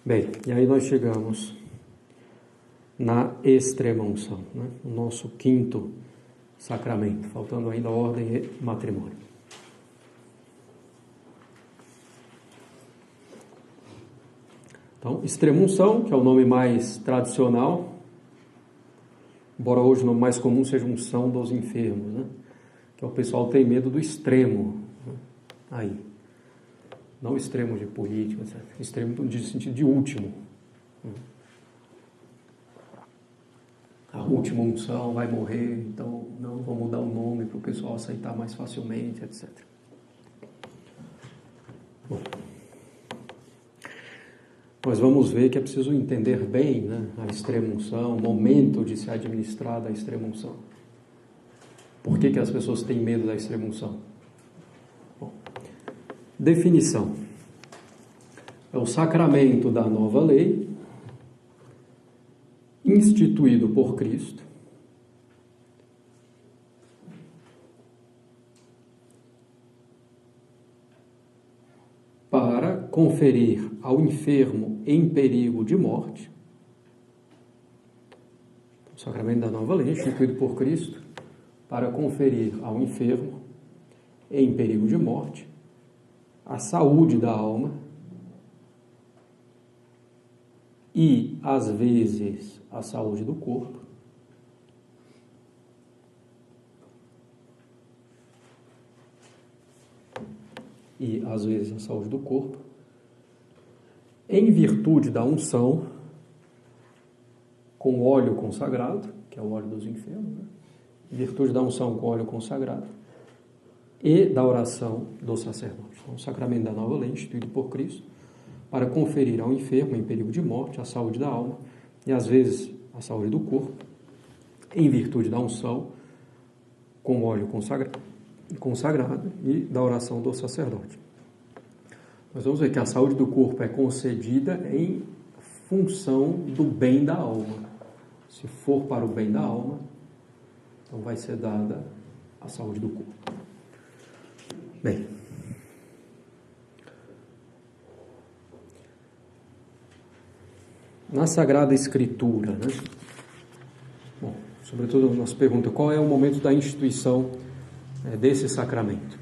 Bem, e aí nós chegamos na extrema-unção, né? O nosso quinto sacramento, faltando ainda ordem e matrimônio. Então, extrema-unção, que é o nome mais tradicional, embora hoje o nome mais comum seja unção dos enfermos, né? Que o pessoal tem medo do extremo, né? Aí, não extremo de política, etc. Extremo de sentido de último. A última unção vai morrer, então não vou mudar o nome para o pessoal aceitar mais facilmente, etc. Bom, nós vamos ver que é preciso entender bem, né, a extrema-unção, o momento de se administrar da extrema-unção. Por que as pessoas têm medo da extrema-unção? Bom, definição. É o sacramento da nova lei, instituído por Cristo, para conferir ao enfermo em perigo de morte, o sacramento da nova lei, instituído por Cristo, para conferir ao enfermo em perigo de morte a saúde da alma e, às vezes, a saúde do corpo, em virtude da unção com óleo consagrado, que é o óleo dos enfermos, né? Em virtude da unção com óleo consagrado e da oração do sacerdote. Então, o sacramento da nova lei, instituído por Cristo, para conferir ao enfermo em perigo de morte a saúde da alma e, às vezes, a saúde do corpo, em virtude da unção com óleo consagrado e da oração do sacerdote. Nós vamos ver que a saúde do corpo é concedida em função do bem da alma. Se for para o bem da alma, então vai ser dada a saúde do corpo. Bem, na Sagrada Escritura, né? Bom, sobretudo nos pergunta qual é o momento da instituição desse sacramento.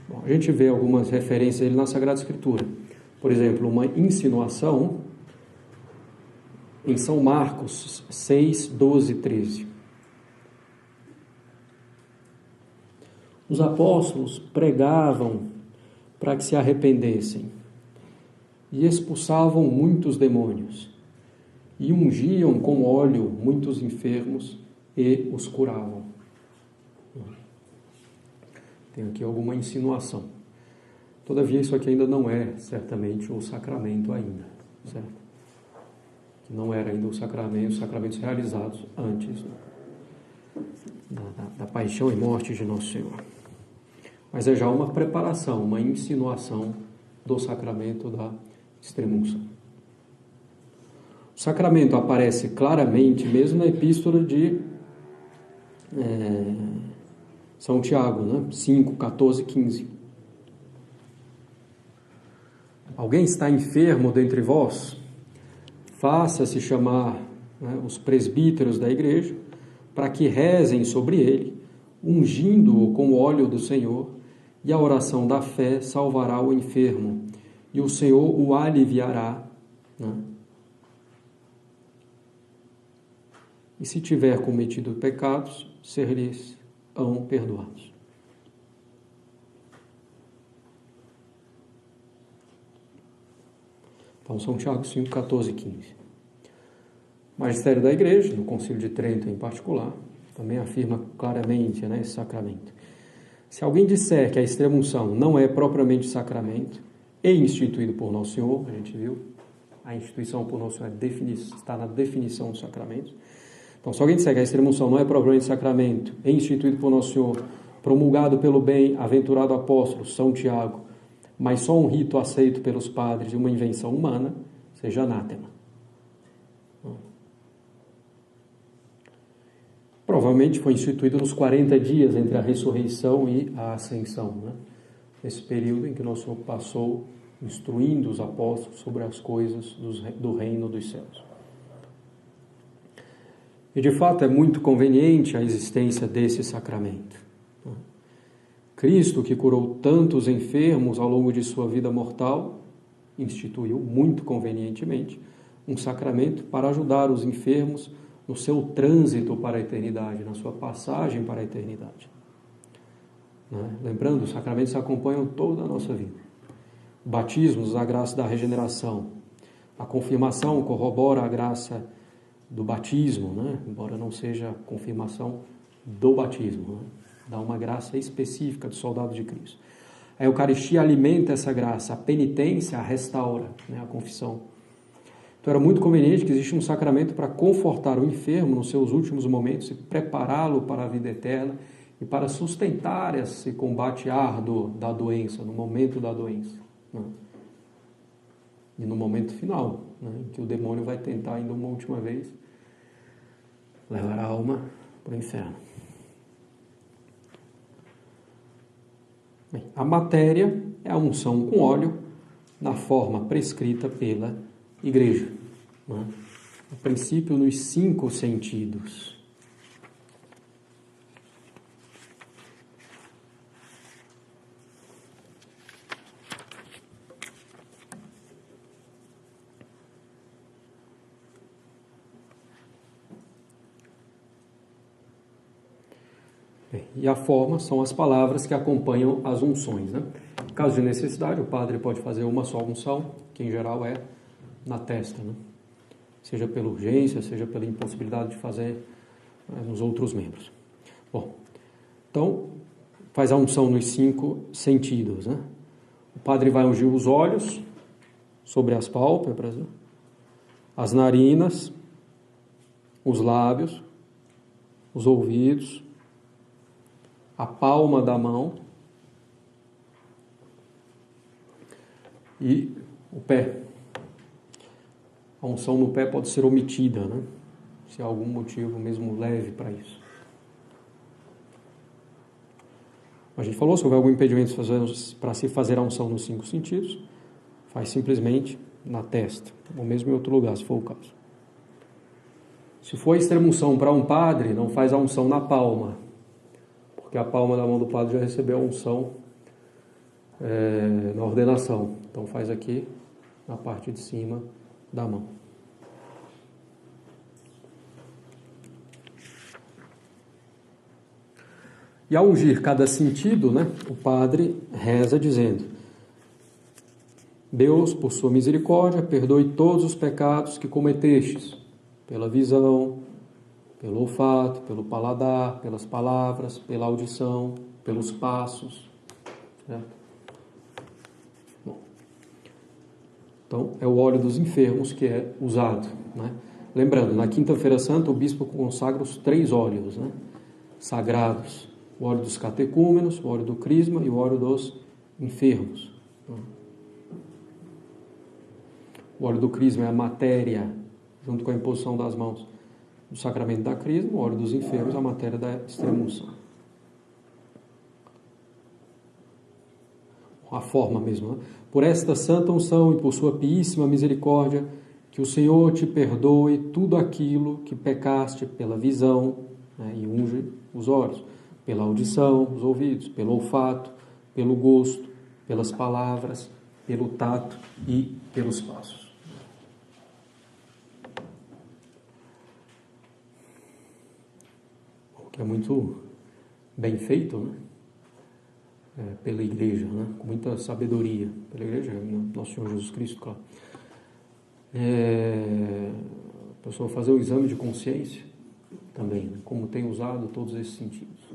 Bom, a gente vê algumas referências dele na Sagrada Escritura. Por exemplo, uma insinuação em São Marcos 6, 12 e 13. Os apóstolos pregavam para que se arrependessem e expulsavam muitos demônios e ungiam com óleo muitos enfermos e os curavam. Tem aqui alguma insinuação. Todavia, isso aqui ainda não é, certamente, o sacramento ainda, certo? Que não era ainda o sacramento, os sacramentos realizados antes, né, da paixão e morte de Nosso Senhor. Mas é já uma preparação, uma insinuação do sacramento da extrema-unção. O sacramento aparece claramente mesmo na epístola de São Tiago, né? 5, 14 e 15. Alguém está enfermo dentre vós? Faça-se chamar, né, os presbíteros da igreja, para que rezem sobre ele, ungindo-o com o óleo do Senhor, e a oração da fé salvará o enfermo, e o Senhor o aliviará, né? E se tiver cometido pecados, ser-lhes-ão perdoados. Então, São Tiago 5, 14 e 15. O Magistério da Igreja, no Concílio de Trento em particular, também afirma claramente, né, esse sacramento. Se alguém disser que a extrema-unção não é propriamente sacramento e instituído por Nosso Senhor, a gente viu, a instituição por Nosso Senhor está na definição dos sacramentos. Então, se alguém disser que a extrema-unção não é propriamente sacramento e instituído por Nosso Senhor, promulgado pelo bem-aventurado apóstolo São Tiago, mas só um rito aceito pelos padres e uma invenção humana, seja anátema. Provavelmente foi instituído nos 40 dias entre a ressurreição e a ascensão, né? Esse período em que Nosso Senhor passou instruindo os apóstolos sobre as coisas do reino dos céus. E de fato é muito conveniente a existência desse sacramento. Cristo, que curou tantos enfermos ao longo de sua vida mortal, instituiu muito convenientemente um sacramento para ajudar os enfermos no seu trânsito para a eternidade, na sua passagem para a eternidade. Lembrando, os sacramentos acompanham toda a nossa vida. O batismo nos dá a graça da regeneração. A confirmação corrobora a graça do batismo, embora não seja a confirmação do batismo. Dá uma graça específica do soldado de Cristo. A Eucaristia alimenta essa graça, a penitência a restaura, a confissão. Então era muito conveniente que existe um sacramento para confortar o enfermo nos seus últimos momentos e prepará-lo para a vida eterna e para sustentar esse combate árduo da doença, no momento da doença. E no momento final, em que o demônio vai tentar ainda uma última vez levar a alma para o inferno. Bem, a matéria é a unção com óleo na forma prescrita pela Igreja. A princípio, nos 5 sentidos. E a forma são as palavras que acompanham as unções. Em caso de necessidade, o padre pode fazer uma só unção, que em geral é na testa, seja pela urgência, seja pela impossibilidade de fazer nos outros membros. Bom, então, faz a unção nos 5 sentidos. O padre vai ungir os olhos, sobre as pálpebras, as narinas, os lábios, os ouvidos, a palma da mão e o pé. A unção no pé pode ser omitida, se há algum motivo mesmo leve para isso. A gente falou, se houver algum impedimento para se fazer a unção nos 5 sentidos, faz simplesmente na testa, ou mesmo em outro lugar, se for o caso. Se for a extrema-unção para um padre, não faz a unção na palma, porque a palma da mão do padre já recebeu a unção na ordenação. Então faz aqui na parte de cima da mão. E ao ungir cada sentido, o padre reza dizendo: Deus, por sua misericórdia, perdoe todos os pecados que cometestes, pela visão, pelo olfato, pelo paladar, pelas palavras, pela audição, pelos passos. Certo? Bom. Então, é o óleo dos enfermos que é usado. Lembrando, na Quinta-feira Santa, o bispo consagra os 3 óleos sagrados: o óleo dos catecúmenos, o óleo do crisma e o óleo dos enfermos. O óleo do crisma é a matéria, junto com a imposição das mãos, do sacramento da crisma. O óleo dos enfermos é a matéria da extrema-unção. A forma mesmo. Por esta santa unção e por sua piíssima misericórdia, que o Senhor te perdoe tudo aquilo que pecaste pela visão, e unge os olhos, pela audição, os ouvidos, pelo olfato, pelo gosto, pelas palavras, pelo tato e pelos passos. O que é muito bem feito, pela Igreja, com muita sabedoria, pela Igreja, Nosso Senhor Jesus Cristo, claro. A pessoa fazer o exame de consciência também, como tem usado todos esses sentidos,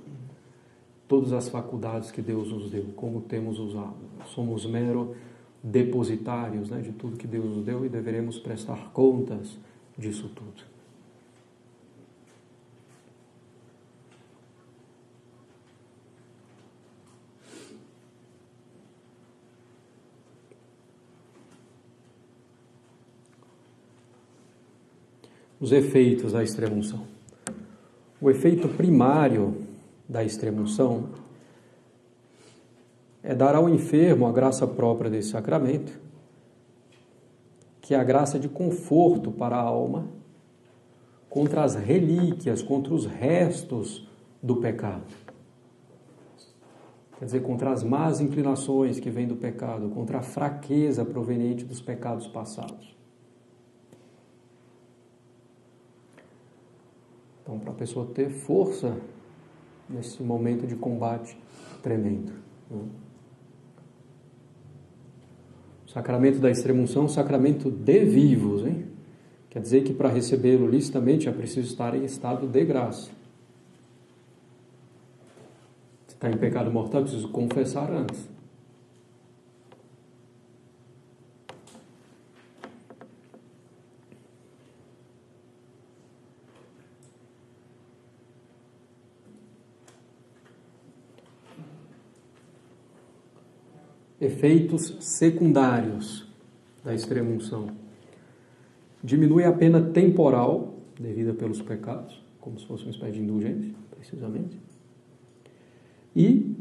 todas as faculdades que Deus nos deu, como temos usado. Somos mero depositários, de tudo que Deus nos deu e deveremos prestar contas disso tudo. Os efeitos da extrema-unção. O efeito primário da extrema-unção é dar ao enfermo a graça própria desse sacramento, que é a graça de conforto para a alma contra as relíquias, contra os restos do pecado. Quer dizer, contra as más inclinações que vêm do pecado, contra a fraqueza proveniente dos pecados passados. Então, para a pessoa ter força nesse momento de combate tremendo. O sacramento da extrema-unção é um sacramento de vivos, hein? Quer dizer que para recebê-lo licitamente é preciso estar em estado de graça. Se está em pecado mortal, é preciso confessar antes. Efeitos secundários da extrema-unção. Diminui a pena temporal devida pelos pecados, como se fosse uma espécie de indulgência, precisamente. E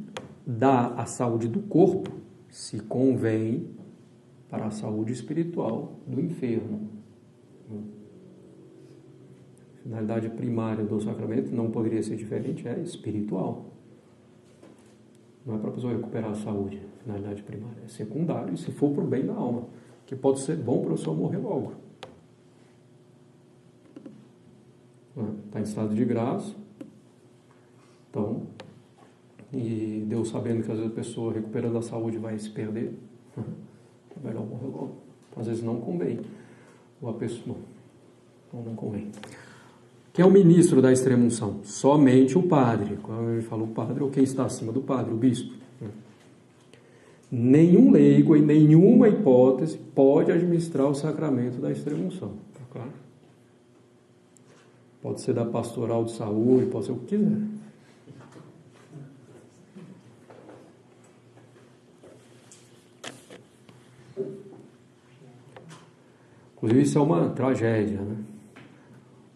dá a saúde do corpo, se convém, para a saúde espiritual do enfermo. A finalidade primária do sacramento não poderia ser diferente, é espiritual. Não é para a pessoa recuperar a saúde, a finalidade primária. É secundário, e se for para o bem da alma, que pode ser bom para a pessoa morrer logo. Está em estado de graça, então, e Deus sabendo que às vezes a pessoa recuperando a saúde vai se perder, é melhor morrer logo. Às vezes não convém, ou a pessoa não convém. Quem é o ministro da extrema-unção? Somente o padre. Quando ele fala o padre, ou quem está acima do padre, o bispo. Nenhum leigo, em nenhuma hipótese, pode administrar o sacramento da extrema-unção. Tá claro? Pode ser da pastoral de saúde, pode ser o que quiser. Inclusive, isso é uma tragédia, né?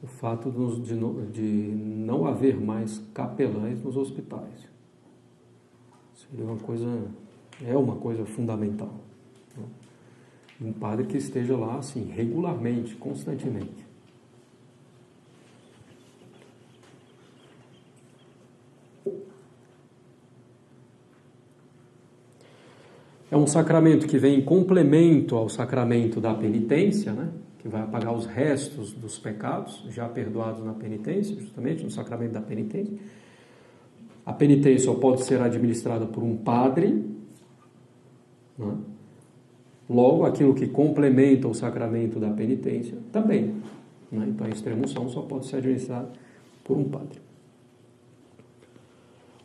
O fato de não haver mais capelães nos hospitais. Seria uma coisa fundamental. Né? Um padre que esteja lá, assim, regularmente, constantemente. É um sacramento que vem em complemento ao sacramento da penitência, né? Que vai apagar os restos dos pecados já perdoados na penitência, justamente no sacramento da penitência. A penitência só pode ser administrada por um padre, né? Logo, aquilo que complementa o sacramento da penitência também, né? Então a extrema-unção só pode ser administrada por um padre.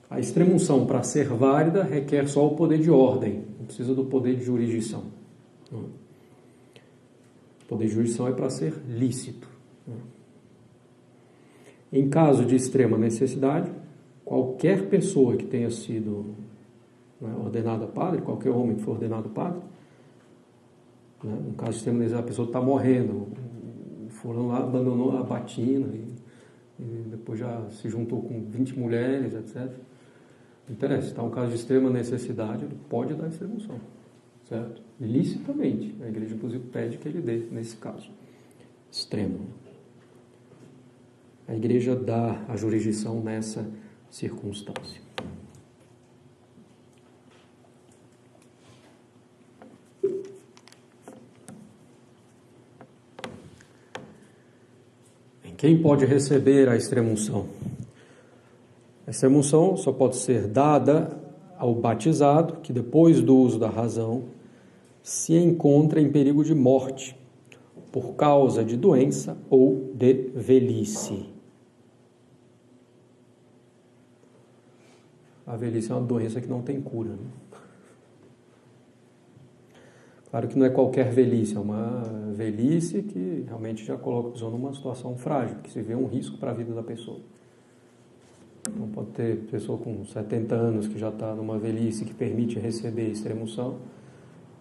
A extrema-unção, para ser válida, requer só o poder de ordem, não precisa do poder de jurisdição. O poder de jurisdição é para ser lícito. Em caso de extrema necessidade, qualquer pessoa que tenha sido ordenada padre, qualquer homem que for ordenado padre, no caso de extrema necessidade, a pessoa está morrendo, foram lá, abandonou a batina e depois já se juntou com 20 mulheres, etc. Interessa, está um caso de extrema necessidade, ele pode dar extrema-unção, certo? Licitamente, a igreja inclusive pede que ele dê nesse caso extremo. A igreja dá a jurisdição nessa circunstância. Quem pode receber a extrema-unção? A extrema-unção só pode ser dada ao batizado que, depois do uso da razão, se encontra em perigo de morte por causa de doença ou de velhice. A velhice é uma doença que não tem cura, né? Claro que não é qualquer velhice, é uma velhice que realmente já coloca a pessoa numa situação frágil, que se vê um risco para a vida da pessoa. Não pode ter pessoa com 70 anos que já está numa velhice que permite receber extrema-unção.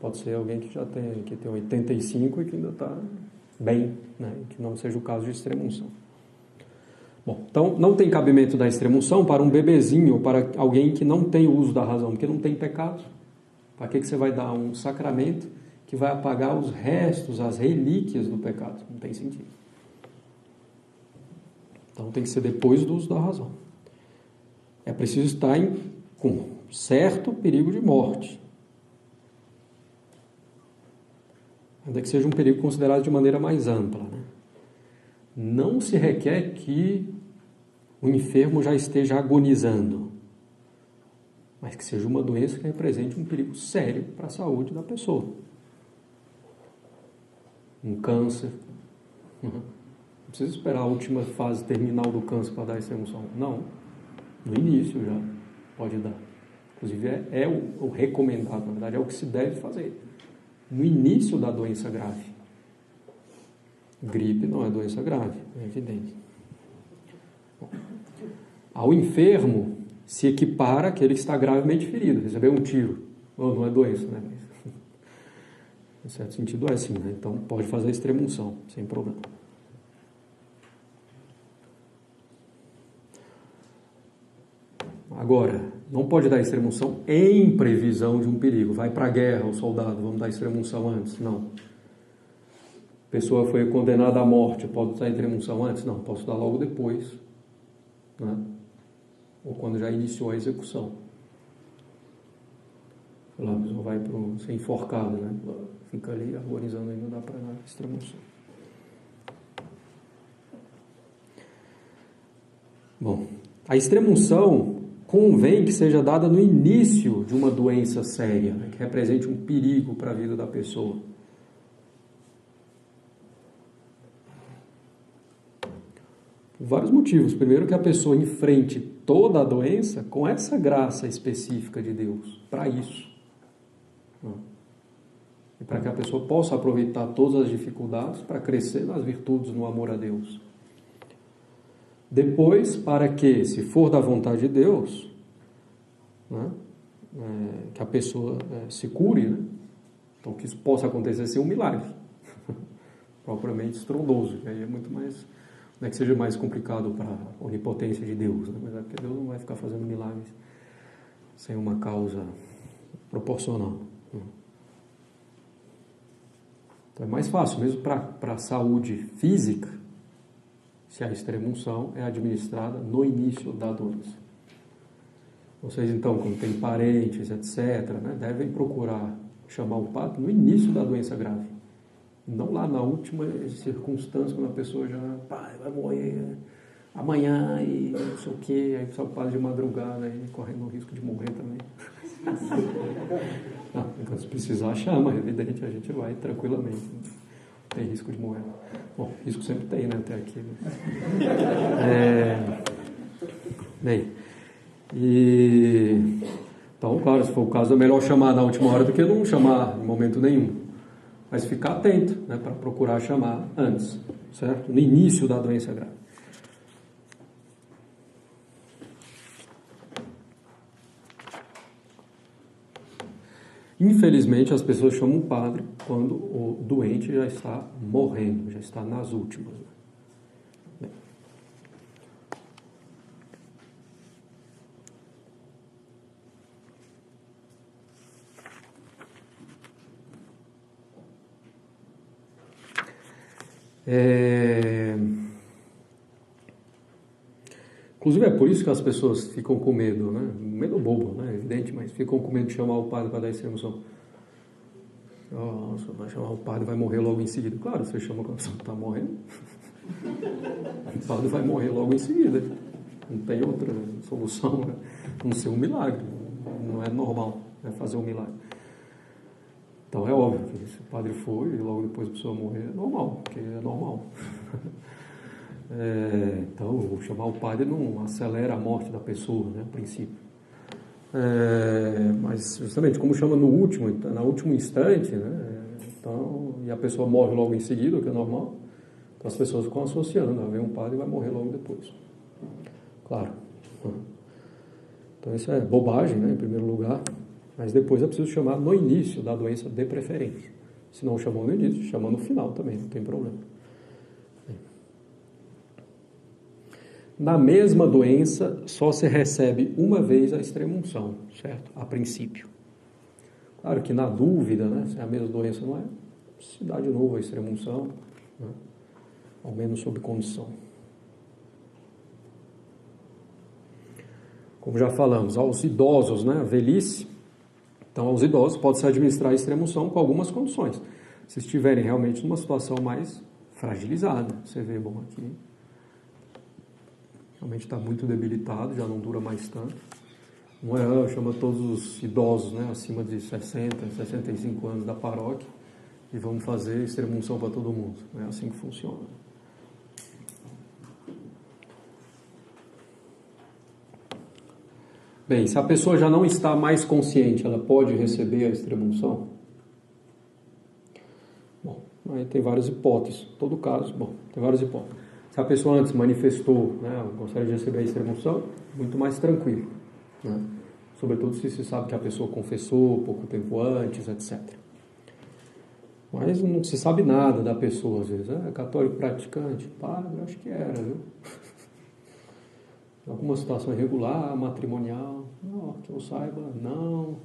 Pode ser alguém que já tem 85 e que ainda está bem, né? Que não seja o caso de extrema-unção. Bom, então não tem cabimento da extrema-unção para um bebezinho ou para alguém que não tem o uso da razão, porque não tem pecado. Para que você vai dar um sacramento que vai apagar os restos, as relíquias do pecado? Não tem sentido. Então tem que ser depois do uso da razão. É preciso estar com certo perigo de morte. Ainda que seja um perigo considerado de maneira mais ampla, né? Não se requer que o enfermo já esteja agonizando, mas que seja uma doença que represente um perigo sério para a saúde da pessoa. Um câncer. Não precisa esperar a última fase terminal do câncer para dar essa emoção. Não. No início já pode dar. Inclusive é o recomendado, na verdade, é o que se deve fazer. No início da doença grave. Gripe não é doença grave, é evidente. Ao enfermo se equipara aquele que está gravemente ferido, recebeu um tiro. Não é doença, né? Mas, em certo sentido é assim, né? Então pode fazer a extrema-unção, sem problema. Agora, não pode dar extrema-unção em previsão de um perigo. Vai para a guerra o soldado, vamos dar extrema-unção antes? Não. A pessoa foi condenada à morte, pode dar extrema-unção antes? Não, posso dar logo depois, né? Ou quando já iniciou a execução. Lá, a pessoa vai ser enforcado, né? Fica ali agonizando e não dá para dar extrema-unção. Bom, a extrema-unção convém que seja dada no início de uma doença séria, né, que represente um perigo para a vida da pessoa. Por vários motivos. Primeiro, que a pessoa enfrente toda a doença com essa graça específica de Deus, para isso. E para que a pessoa possa aproveitar todas as dificuldades para crescer nas virtudes, no amor a Deus. Depois, para que, se for da vontade de Deus, né, que a pessoa se cure, né? Então que isso possa acontecer sem um milagre, propriamente estrondoso, que aí é muito mais, não é que seja mais complicado para a onipotência de Deus, né? Mas é porque Deus não vai ficar fazendo milagres sem uma causa proporcional. Então é mais fácil, mesmo para a saúde física, se a extrema-unção é administrada no início da doença. Vocês, então, quando tem parentes, etc., né, devem procurar chamar o padre no início da doença grave. Não lá na última circunstância, quando a pessoa já vai morrer amanhã e não sei o quê, aí precisa o padre de madrugada, aí correndo o risco de morrer também. Não, então, se precisar, chama, é evidente, a gente vai tranquilamente. Não tem risco de morrer. Bom, risco sempre tem, né, até aqui. Né? Bem, então, claro, se for o caso, é melhor chamar na última hora do que não chamar em momento nenhum. Mas ficar atento, né, para procurar chamar antes, certo? No início da doença grave. Infelizmente, as pessoas chamam o padre quando o doente já está morrendo, já está nas últimas. Bem. Inclusive é por isso que as pessoas ficam com medo, né? Medo bobo, né? Evidente, mas ficam com medo de chamar o padre para dar extrema-unção. Nossa, vai chamar o padre, vai morrer logo em seguida. Claro, você chama quando a pessoa está morrendo. O padre vai morrer logo em seguida. Não tem outra solução, né? Não ser um milagre. Não é normal, né, fazer um milagre. Então é óbvio que se o padre for e logo depois a pessoa morrer, é normal, porque é normal. Então, chamar o padre não acelera a morte da pessoa, né, a princípio. Mas, justamente, como chama no último instante, né, então, e a pessoa morre logo em seguida, o que é normal, então as pessoas ficam associando, vem um padre e vai morrer logo depois. Claro. Então, isso é bobagem, né, em primeiro lugar, mas depois é preciso chamar no início da doença de preferência. Se não chamou no início, chama no final também, não tem problema. Na mesma doença, só se recebe uma vez a extrema-unção, certo? A princípio. Claro que na dúvida, né, se é a mesma doença não é, se dá de novo a extrema-unção, né, ao menos sob condição. Como já falamos, aos idosos, né, a velhice, então aos idosos pode-se administrar a extrema-unção com algumas condições. Se estiverem realmente numa situação mais fragilizada, você vê, bom, aqui realmente está muito debilitado, já não dura mais tanto. Não é, chama todos os idosos, né, acima de 60, 65 anos da paróquia e vamos fazer extrema-unção para todo mundo. Não é assim que funciona. Bem, se a pessoa já não está mais consciente, ela pode receber a extrema-unção? Bom, aí tem várias hipóteses. Em todo caso, bom, tem várias hipóteses. Se a pessoa antes manifestou, né, gostaria de receber a extrema-unção, muito mais tranquilo, né? Sobretudo se se sabe que a pessoa confessou pouco tempo antes, etc. Mas não se sabe nada da pessoa, às vezes. É católico praticante? Padre, acho que era, viu? Alguma situação irregular, matrimonial, não, que eu saiba, não.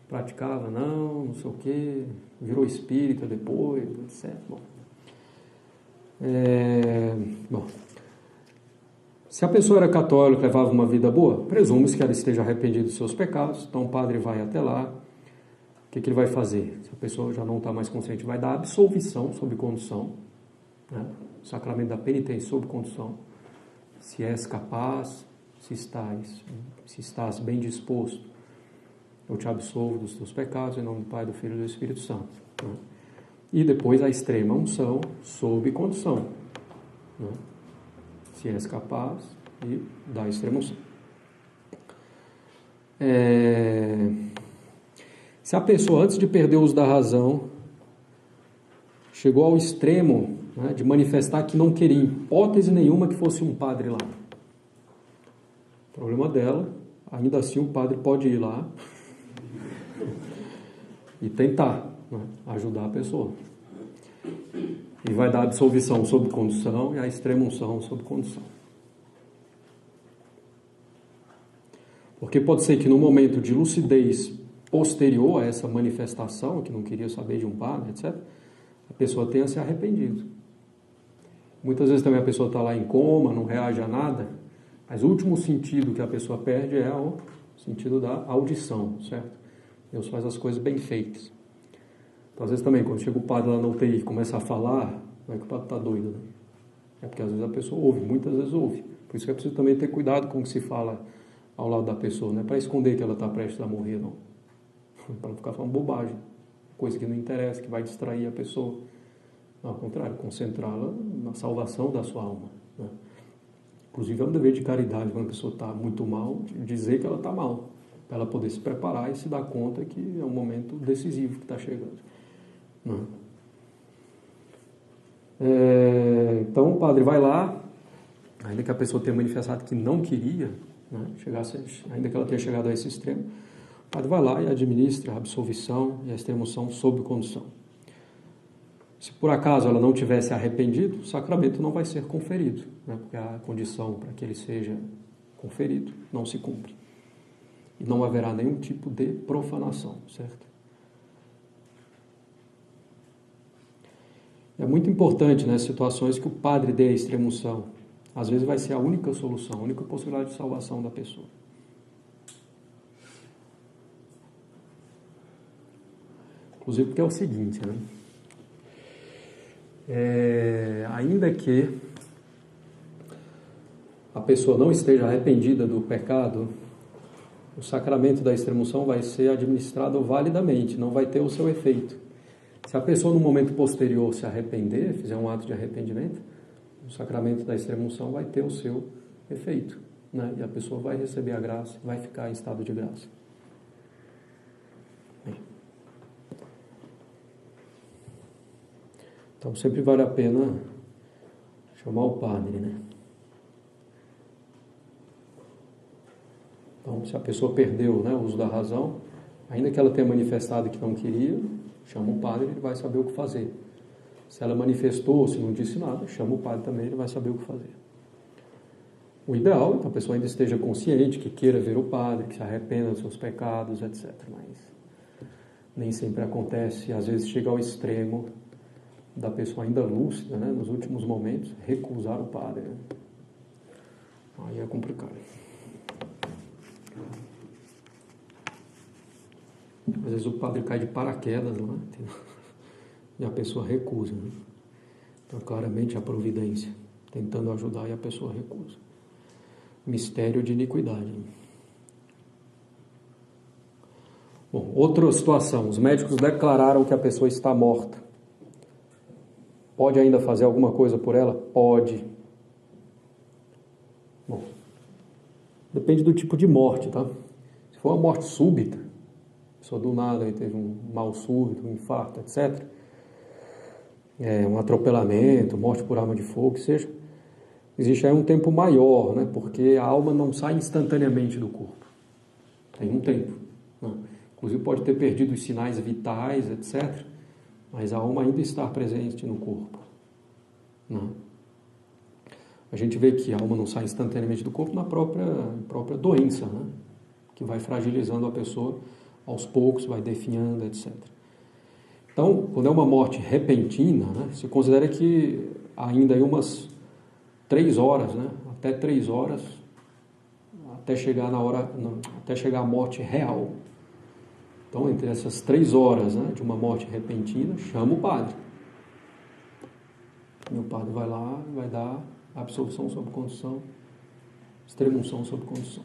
Praticava, não sei o quê. Virou espírita depois, etc. Bom, se a pessoa era católica, levava uma vida boa, presume-se que ela esteja arrependida dos seus pecados, então o padre vai até lá. O que ele vai fazer? Se a pessoa já não está mais consciente, vai dar absolvição sob condição, né? O sacramento da penitência sob condição. Se és capaz, se estás bem disposto, eu te absolvo dos teus pecados, em nome do Pai, do Filho e do Espírito Santo. Né? E depois a extrema unção sob condição. Né? Se és capaz, e da extrema unção. Se a pessoa, antes de perder o uso da razão, chegou ao extremo, né, de manifestar que não queria, em hipótese nenhuma, que fosse um padre lá. O problema dela, ainda assim o padre pode ir lá e tentar, né, ajudar a pessoa. E vai dar a absolvição sob condição e a extrema-unção sob condição. Porque pode ser que no momento de lucidez posterior a essa manifestação, que não queria saber de um padre, etc., a pessoa tenha se arrependido. Muitas vezes também a pessoa está lá em coma, não reage a nada, mas o último sentido que a pessoa perde é o sentido da audição, certo? Deus faz as coisas bem feitas. Então, às vezes também, quando chega o padre lá na UTI e começa a falar, não é que o padre está doido, né? É porque às vezes a pessoa ouve, muitas vezes ouve. Por isso que é preciso também ter cuidado com o que se fala ao lado da pessoa, não é para esconder que ela está prestes a morrer, não. Para não ficar falando bobagem, coisa que não interessa, que vai distrair a pessoa. Não, ao contrário, concentrá-la na salvação da sua alma. Né? Inclusive é um dever de caridade, quando a pessoa está muito mal, dizer que ela está mal, para ela poder se preparar e se dar conta que é um momento decisivo que está chegando. Né? Então o padre vai lá, ainda que a pessoa tenha manifestado que não queria, né, ainda que ela tenha chegado a esse extremo, o padre vai lá e administra a absolvição e a extrema-unção sob condição. Se por acaso ela não tivesse arrependido, o sacramento não vai ser conferido, né, porque a condição para que ele seja conferido não se cumpre. E não haverá nenhum tipo de profanação, certo? É muito importante, né, situações que o padre dê a extrema-unção. Às vezes vai ser a única solução, a única possibilidade de salvação da pessoa. Inclusive porque é o seguinte, né? Ainda que a pessoa não esteja arrependida do pecado, o sacramento da extrema-unção vai ser administrado validamente, não vai ter o seu efeito. Se a pessoa no momento posterior se arrepender, fizer um ato de arrependimento, o sacramento da extrema-unção vai ter o seu efeito, né? E a pessoa vai receber a graça, vai ficar em estado de graça. Então sempre vale a pena chamar o padre, né? Então se a pessoa perdeu, né, o uso da razão, ainda que ela tenha manifestado que não queria, chama o padre, ele vai saber o que fazer. Se ela manifestou, se não disse nada, chama o padre também, ele vai saber o que fazer. O ideal é que a pessoa ainda esteja consciente, que queira ver o padre, que se arrependa dos seus pecados, etc. Mas nem sempre acontece, às vezes chega ao extremo da pessoa ainda lúcida, né, nos últimos momentos, recusar o padre. Né? Aí é complicado. Às vezes o padre cai de paraquedas, né? E a pessoa recusa. Né? Então, claramente, a providência tentando ajudar e a pessoa recusa. Mistério de iniquidade. Bom, outra situação. Os médicos declararam que a pessoa está morta. Pode ainda fazer alguma coisa por ela? Pode. Bom, depende do tipo de morte, tá? Se for uma morte súbita, a pessoa do nada aí teve um mal súbito, um infarto, etc., um atropelamento, morte por arma de fogo, que seja, existe aí um tempo maior, né? Porque a alma não sai instantaneamente do corpo. Tem um tempo. Né? Inclusive pode ter perdido os sinais vitais, etc., mas a alma ainda está presente no corpo. Né? A gente vê que a alma não sai instantaneamente do corpo na própria doença, né? Que vai fragilizando a pessoa aos poucos, vai definhando, etc. Então, quando é uma morte repentina, né, se considera que ainda aí umas 3 horas, né, até 3 horas, até chegar até chegar à morte real. Então, entre essas 3 horas, né, de uma morte repentina, chama o padre. E o padre vai lá e vai dar absolução sob condição, extremunção sob condição.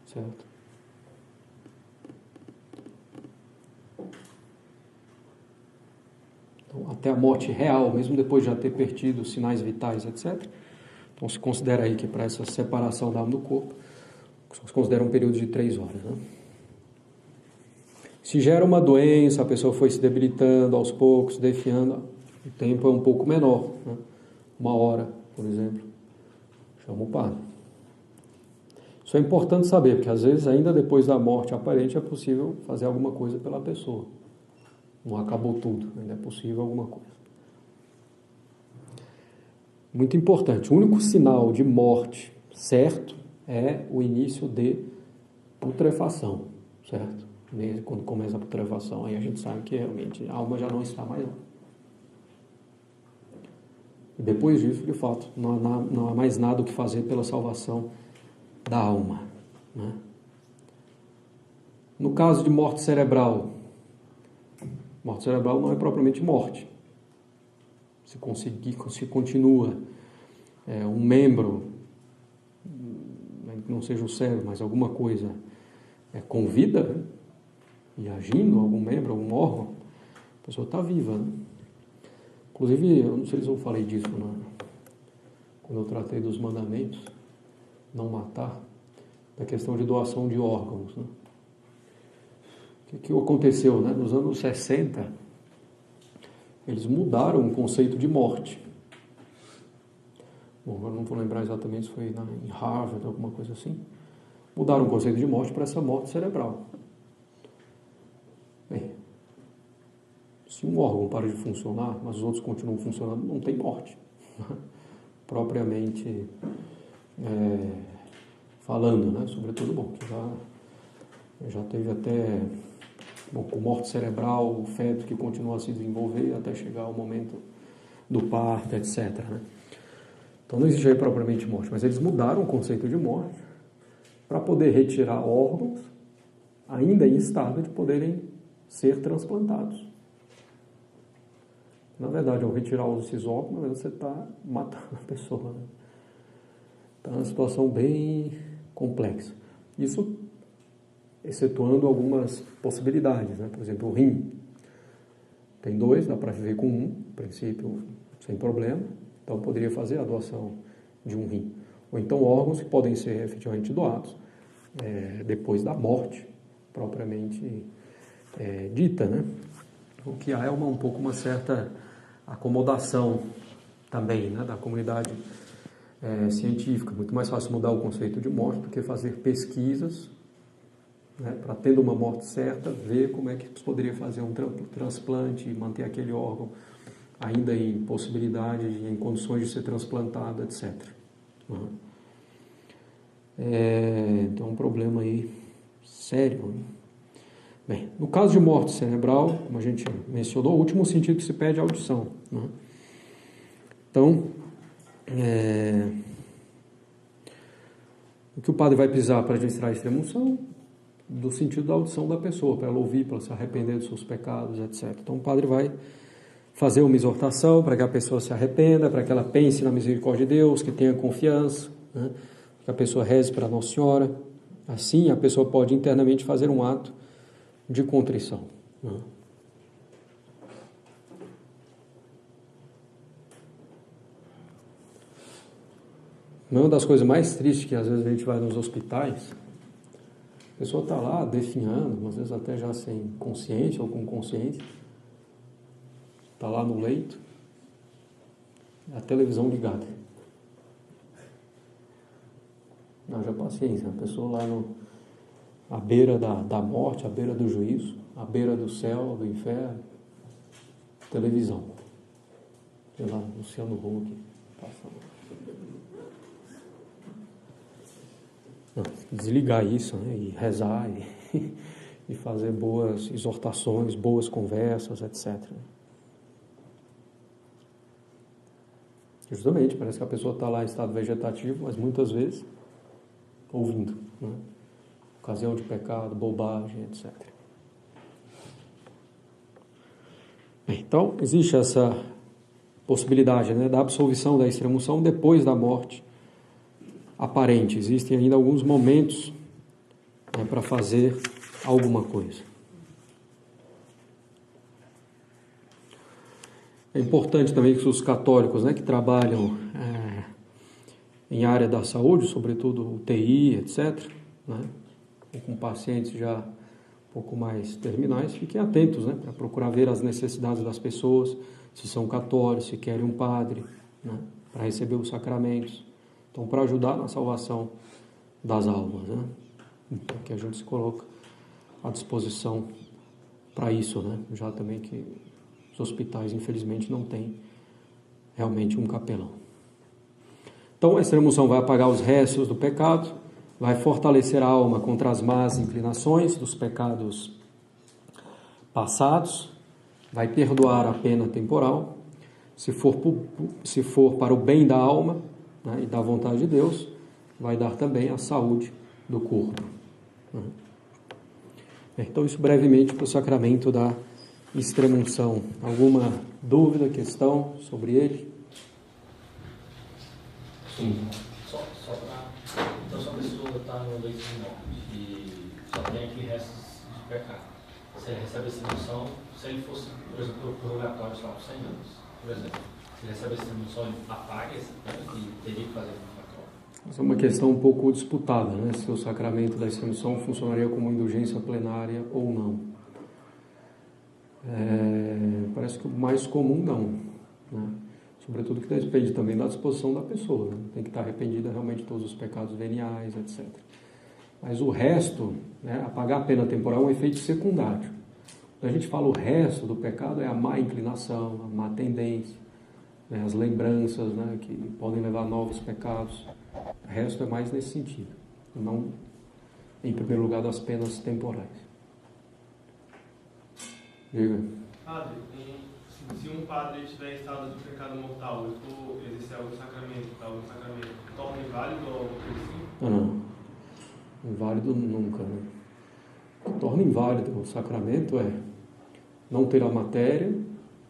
Certo? Então, até a morte real, mesmo depois de já ter perdido os sinais vitais, etc. Então, se considera aí que para essa separação da alma do corpo, se considera um período de 3 horas. Né? Se gera uma doença, a pessoa foi se debilitando aos poucos, definhando, o tempo é um pouco menor. Né? 1 hora, por exemplo. Chama o padre. Isso é importante saber, porque às vezes ainda depois da morte aparente é possível fazer alguma coisa pela pessoa. Não acabou tudo, ainda é possível alguma coisa. Muito importante, o único sinal de morte certo é o início de putrefação, certo? Quando começa a putrefação, aí a gente sabe que realmente a alma já não está mais lá. E depois disso, de fato, não há mais nada o que fazer pela salvação da alma. Né? No caso de morte cerebral não é propriamente morte. Se continua um membro, que não seja o cérebro, mas alguma coisa com vida, né? E agindo, algum membro, algum órgão, a pessoa está viva. Né? Inclusive, eu não sei se eu falei disso quando eu tratei dos mandamentos, não matar, da questão de doação de órgãos. Né? O que aconteceu? Né? Nos anos 60, eles mudaram o conceito de morte. Bom, agora não vou lembrar exatamente se foi em Harvard, alguma coisa assim. Mudaram o conceito de morte para essa morte cerebral. Bem, se um órgão para de funcionar, mas os outros continuam funcionando, não tem morte. Propriamente falando, né? Sobretudo, bom, que já teve até, com morte cerebral, o feto que continua a se desenvolver até chegar ao momento do parto, etc. Né? Então não existe aí propriamente morte, mas eles mudaram o conceito de morte para poder retirar órgãos ainda em estado de poderem ser transplantados. Na verdade, ao retirar esses órgãos, você está matando a pessoa. Né? Está uma situação bem complexa. Isso excetuando algumas possibilidades. Né? Por exemplo, o rim. Tem 2, dá para viver com 1, no princípio, sem problema. Então, poderia fazer a doação de um rim. Ou então órgãos que podem ser efetivamente doados depois da morte, propriamente dita, né? O que há é um pouco uma certa acomodação também, né, da comunidade científica. Muito mais fácil mudar o conceito de morte do que fazer pesquisas, né, para, tendo uma morte certa, ver como é que se poderia fazer um transplante e manter aquele órgão ainda em possibilidade, em condições de ser transplantado, etc. Uhum. Então é um problema aí sério. Bem, no caso de morte cerebral, como a gente mencionou, o último sentido que se pede é a audição, né? Então, o que o padre vai pisar para administrar a extrema-unção? Do sentido da audição da pessoa, para ela ouvir, para ela se arrepender dos seus pecados, etc. Então o padre vai fazer uma exortação para que a pessoa se arrependa, para que ela pense na misericórdia de Deus, que tenha confiança, né? Que a pessoa reze para Nossa Senhora. Assim a pessoa pode internamente fazer um ato de contrição, né? Uma das coisas mais tristes que às vezes a gente vai nos hospitais, a pessoa está lá definhando, às vezes até já sem consciência ou com consciência, está lá no leito, a televisão ligada. Haja paciência, a pessoa lá à beira da morte, à beira do juízo, à beira do céu, do inferno, televisão. Sei lá, Luciano Huck passando. Não, desligar isso, né, e rezar e fazer boas exortações, boas conversas, etc. Justamente, parece que a pessoa está lá em estado vegetativo, mas muitas vezes ouvindo, né? Ocasião de pecado, bobagem, etc. Então, existe essa possibilidade, né, da absolvição da extrema-unção depois da morte aparente. Existem ainda alguns momentos, né, para fazer alguma coisa. É importante também que os católicos, né, que trabalham em área da saúde, sobretudo UTI, etc., né, ou com pacientes já um pouco mais terminais, fiquem atentos, né, para procurar ver as necessidades das pessoas, se são católicos, se querem um padre, né, para receber os sacramentos. Então, para ajudar na salvação das almas, né? Então, que a gente se coloca à disposição para isso, né? Já também que os hospitais, infelizmente, não têm realmente um capelão. Então, a extrema-unção vai apagar os restos do pecado, vai fortalecer a alma contra as más inclinações dos pecados passados, vai perdoar a pena temporal, se for para o bem da alma, né, e da vontade de Deus, vai dar também a saúde do corpo. Então, isso brevemente para o sacramento da extrema-unção. Alguma dúvida, questão sobre ele? Sim. Só para... Então, se a pessoa está no leito de morte e só tem aqui restos de pecado, se ele recebe essa extrema-unção, se ele fosse, por exemplo, para o purgatório só por 100 anos, por exemplo, se ele recebe essa extrema-unção, ele apaga esse pecado e teria que fazer o purgatório? Essa é uma questão um pouco disputada, né? Se o sacramento da extrema-unção funcionaria como indulgência plenária ou não. Parece que o mais comum não, né? Sobretudo que depende também da disposição da pessoa, né? Tem que estar arrependida realmente de todos os pecados veniais, etc. Mas o resto, né, apagar a pena temporal é um efeito secundário. Quando a gente fala o resto do pecado, é a má inclinação, a má tendência, né, as lembranças, né, que podem levar a novos pecados. O resto é mais nesse sentido, não em primeiro lugar das penas temporais. Diga. Padre, se um padre estiver em estado de pecado mortal e for exercer algum sacramento, torna inválido ou algo assim? Não. Inválido nunca, né? O que torna inválido o sacramento é não ter a matéria,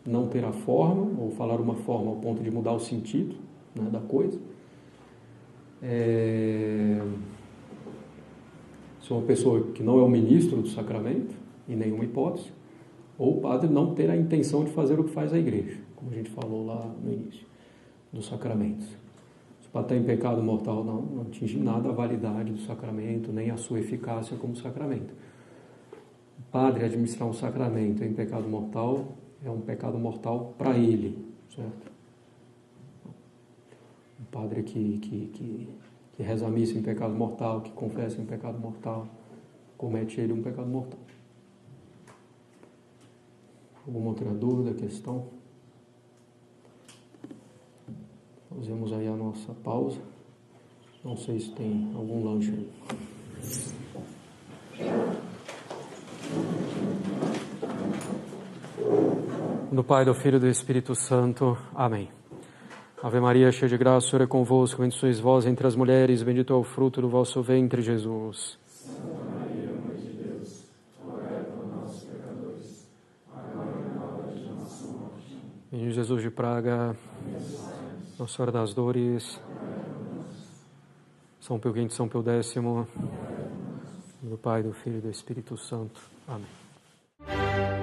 não ter a forma, ou falar uma forma ao ponto de mudar o sentido, né, da coisa. Se uma pessoa que não é o ministro do sacramento, em nenhuma hipótese, ou o padre não ter a intenção de fazer o que faz a igreja, como a gente falou lá no início dos sacramentos. Se o padre está em pecado mortal, não atinge nada a validade do sacramento, nem a sua eficácia como sacramento. O padre administrar um sacramento em pecado mortal é um pecado mortal para ele, certo? Um padre que reza a missa em pecado mortal, que confessa em pecado mortal, comete ele um pecado mortal. Alguma outra dúvida, questão? Fazemos aí a nossa pausa. Não sei se tem algum lanche aí. Do Pai, do Filho e do Espírito Santo. Amém. Ave Maria, cheia de graça, o Senhor é convosco. Bendita sois vós entre as mulheres, bendito é o fruto do vosso ventre, Jesus. Santa Maria, Mãe de Deus, rogai por nós, pecadores, agora e na hora de nossa morte. Menino Jesus de Praga, Nossa Senhora das Dores, São Pio V, São Pio X, do Pai, do Filho e do Espírito Santo. Amém.